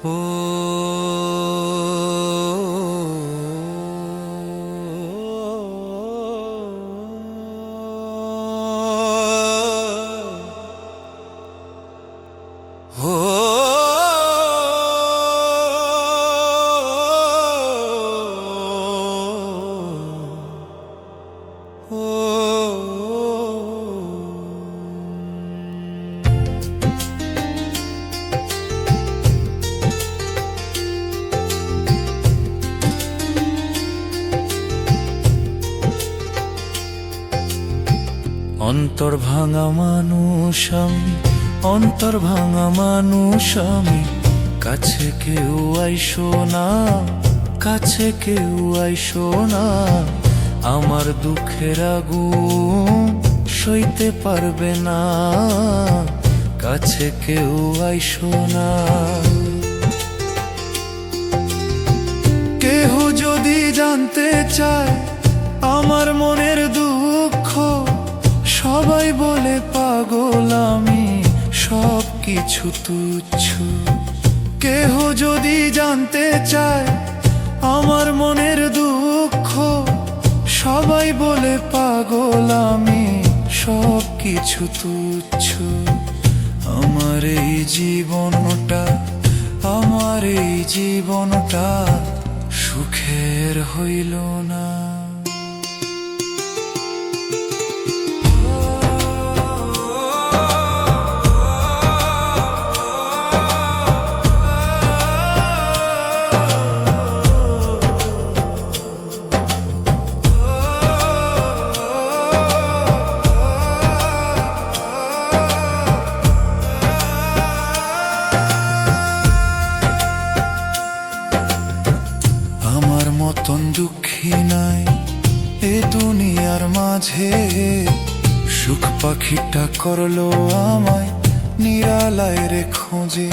ও অন্তর ভাঙা মানুষ আমি, অন্তর ভাঙা মানুষ আমি, কাছে কেউ আইসো না, কাছে কেউ আইসো না, আমার দুঃখের আগুন সইতে পারবে না, কাছে কেউ আইসো না। কেহ যদি জানতে চায় আমার মনের দুঃখ, সবাই বলে পাগল আমি, সব কিছু তুচ্ছ। কেহ যদি জানতে চায় আমার মনের দুঃখ, সবাই বলে পাগল আমি, সব কিছু তুচ্ছ। আমার এই জীবনটা, আমার এই জীবনটা সুখের হইল না। আমার মতন দুঃখী নাই এ দুনিয়ার মাঝে, সুখ পাখিটা করলো আমায় নিরালায় রে খোঁজে।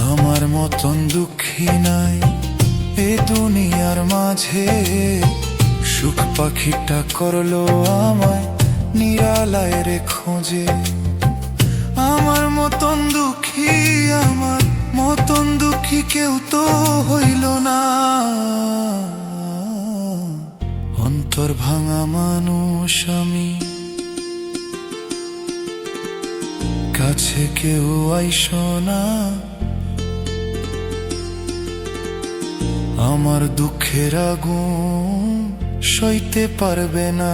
আমার মতন দুঃখী নাই এ দুনিয়ার মাঝে, সুখ পাখিটা করলো আমায় নিরালায় রে খোঁজে। আমার মতন দুঃখী, আমার মতন দুঃখী কেউ তো হইল না। অন্তর ভাঙা মানুষ আমি, কাছে কেউ আইসো না, আমার দুঃখের আগুন সইতে পারবে না।